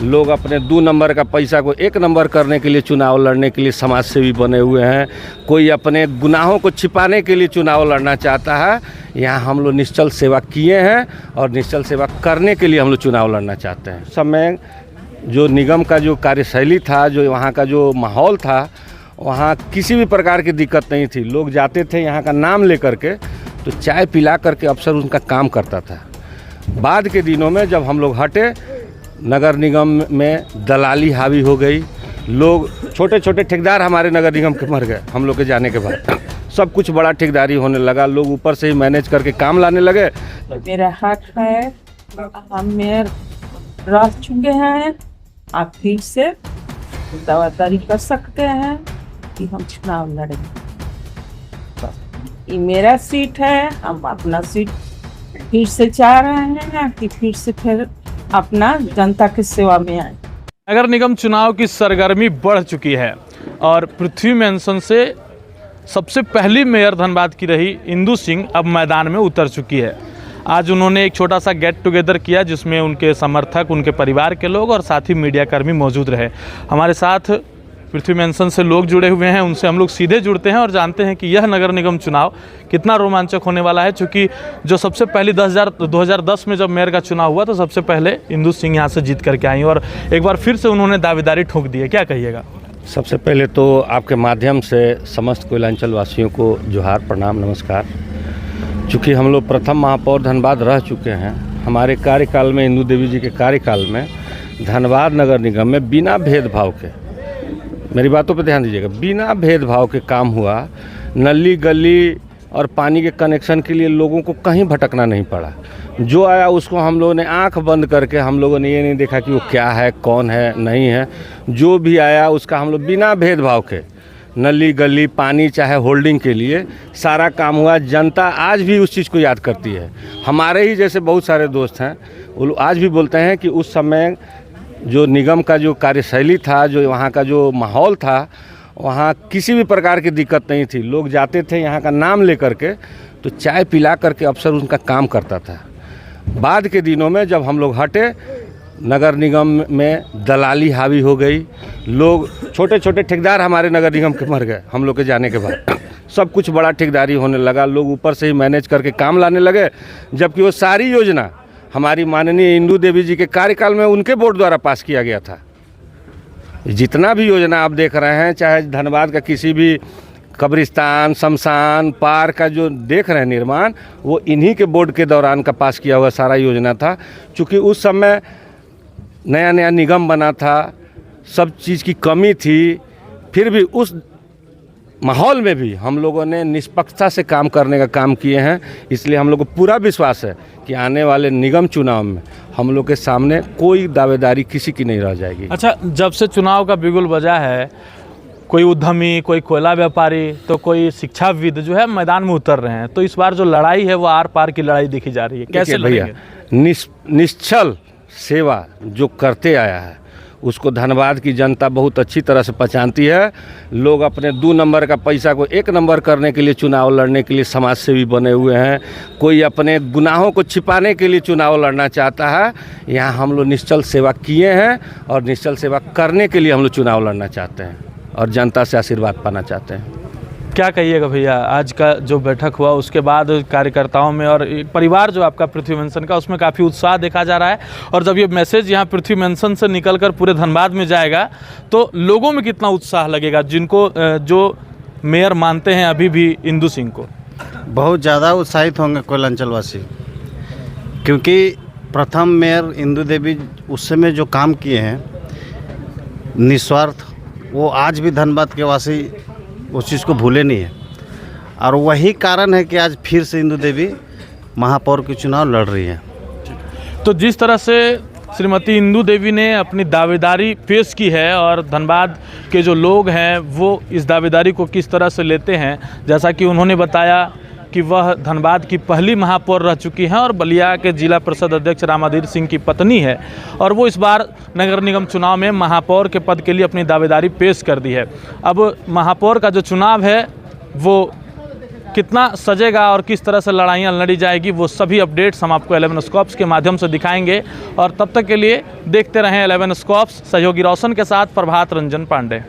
लोग अपने 2 नंबर का पैसा को 1 नंबर करने के लिए चुनाव लड़ने के लिए समाज सेवी बने हुए हैं। कोई अपने गुनाहों को छिपाने के लिए चुनाव लड़ना चाहता है। यहाँ हम लोग निश्चल सेवा किए हैं और निश्चल सेवा करने के लिए हम लोग चुनाव लड़ना चाहते हैं। समय जो निगम का जो कार्यशैली था, जो वहाँ का जो माहौल था, वहाँ किसी भी प्रकार की दिक्कत नहीं थी। लोग जाते थे यहाँ का नाम लेकर के, तो चाय पिला करके अफसर उनका काम करता था। बाद के दिनों में जब हम लोग हटे, नगर निगम में दलाली हावी हो गई। लोग छोटे छोटे ठेकेदार हमारे नगर निगम के मर गए हम लोग के जाने के बाद। सब कुछ बड़ा ठेकेदारी होने लगा। लोग ऊपर से ही मैनेज करके काम लाने लगे। मेरा हक है, हम मेयर रह चुके हैं, आप फिर से दावेदारी कर सकते हैं कि हम चुनाव लड़ेंगे। ये मेरा सीट है, हम अपना सीट फिर से चाह रहे हैं कि फिर से फिर अपना जनता की सेवा में आए। नगर निगम चुनाव की सरगर्मी बढ़ चुकी है और पृथ्वी मेंशन से सबसे पहली मेयर धनबाद की रही इंदु सिंह अब मैदान में उतर चुकी है। आज उन्होंने एक छोटा सा गेट टुगेदर किया जिसमें उनके समर्थक, उनके परिवार के लोग और साथ ही मीडियाकर्मी मौजूद रहे। हमारे साथ पृथ्वी मेंशन से लोग जुड़े हुए हैं, उनसे हम लोग सीधे जुड़ते हैं और जानते हैं कि यह नगर निगम चुनाव कितना रोमांचक होने वाला है। चूँकि जो सबसे पहले 2010 में जब मेयर का चुनाव हुआ तो सबसे पहले इंदु सिंह यहाँ से जीत करके आई और एक बार फिर से उन्होंने दावेदारी ठोक दी है। क्या कहिएगा? सबसे पहले तो आपके माध्यम से समस्त कोयलांचल वासियों को जोहार, प्रणाम, नमस्कार। चूँकि हम लोग प्रथम महापौर धनबाद रह चुके हैं, हमारे कार्यकाल में, इंदु देवी जी के कार्यकाल में धनबाद नगर निगम में बिना भेदभाव के, मेरी बातों पर ध्यान दीजिएगा, बिना भेदभाव के काम हुआ। नली गली और पानी के कनेक्शन के लिए लोगों को कहीं भटकना नहीं पड़ा। जो आया उसको हम लोगों ने आंख बंद करके, हम लोगों ने ये नहीं देखा कि वो क्या है, कौन है, नहीं है। जो भी आया उसका हम लोग बिना भेदभाव के, नली गली पानी चाहे होल्डिंग के लिए सारा काम हुआ। जनता आज भी उस चीज़ को याद करती है। हमारे ही जैसे बहुत सारे दोस्त हैं, वो आज भी बोलते हैं कि उस समय जो निगम का जो कार्यशैली था, जो वहाँ का जो माहौल था, वहाँ किसी भी प्रकार की दिक्कत नहीं थी। लोग जाते थे यहाँ का नाम लेकर के, तो चाय पिला करके अफसर उनका काम करता था। बाद के दिनों में जब हम लोग हटे, नगर निगम में दलाली हावी हो गई। लोग छोटे छोटे ठेकेदार हमारे नगर निगम के मर गए हम लोग के जाने के बाद। सब कुछ बड़ा ठेकेदारी होने लगा। लोग ऊपर से ही मैनेज करके काम लाने लगे, जबकि वो सारी योजना हमारी माननीय इंदु देवी जी के कार्यकाल में उनके बोर्ड द्वारा पास किया गया था। जितना भी योजना आप देख रहे हैं, चाहे धनबाद का किसी भी कब्रिस्तान, शमशान, पार्क का जो देख रहे हैं निर्माण, वो इन्हीं के बोर्ड के दौरान का पास किया हुआ सारा योजना था। चूँकि उस समय नया नया निगम बना था, सब चीज़ की कमी थी, फिर भी उस माहौल में भी हम लोगों ने निष्पक्षता से काम करने का काम किए हैं। इसलिए हम लोग को पूरा विश्वास है कि आने वाले निगम चुनाव में हम लोग के सामने कोई दावेदारी किसी की नहीं रह जाएगी। अच्छा, जब से चुनाव का बिगुल बजा है, कोई उद्यमी, कोई कोयला व्यापारी, तो कोई शिक्षाविद जो है मैदान में उतर रहे हैं, तो इस बार जो लड़ाई है वो आर पार की लड़ाई देखी जा रही है। कैसे भैया, निश्चल सेवा जो करते आया है उसको धनबाद की जनता बहुत अच्छी तरह से पहचानती है। लोग अपने 2 नंबर का पैसा को 1 नंबर करने के लिए चुनाव लड़ने के लिए समाज सेवी बने हुए हैं। कोई अपने गुनाहों को छिपाने के लिए चुनाव लड़ना चाहता है। यहाँ हम लोग निश्चल सेवा किए हैं और निश्चल सेवा करने के लिए हम लोग चुनाव लड़ना चाहते हैं और जनता से आशीर्वाद पाना चाहते हैं। क्या कहिएगा भैया, आज का जो बैठक हुआ उसके बाद कार्यकर्ताओं में और परिवार जो आपका पृथ्वी मेंशन का, उसमें काफ़ी उत्साह देखा जा रहा है। और जब ये मैसेज यहाँ पृथ्वी मेंशन से निकलकर पूरे धनबाद में जाएगा तो लोगों में कितना उत्साह लगेगा, जिनको जो मेयर मानते हैं अभी भी इंदु सिंह को? बहुत ज़्यादा उत्साहित होंगे कोयलांचल वासी, क्योंकि प्रथम मेयर इंदु देवी उस समय जो काम किए हैं निस्वार्थ, वो आज भी धनबाद के वासी उस चीज़ को भूले नहीं है। और वही कारण है कि आज फिर से इंदु देवी महापौर के चुनाव लड़ रही है। तो जिस तरह से श्रीमती इंदु देवी ने अपनी दावेदारी पेश की है और धनबाद के जो लोग हैं वो इस दावेदारी को किस तरह से लेते हैं, जैसा कि उन्होंने बताया कि वह धनबाद की पहली महापौर रह चुकी हैं और बलिया के जिला परिषद अध्यक्ष रामाधीर सिंह की पत्नी है और वो इस बार नगर निगम चुनाव में महापौर के पद के लिए अपनी दावेदारी पेश कर दी है। अब महापौर का जो चुनाव है वो कितना सजेगा और किस तरह से लड़ाइयाँ लड़ी जाएगी, वो सभी अपडेट्स हम आपको 11 स्कॉप्स के माध्यम से दिखाएंगे। और तब तक के लिए देखते रहें 11 स्कॉप्स। सहयोगी रोशन के साथ प्रभात रंजन पांडे।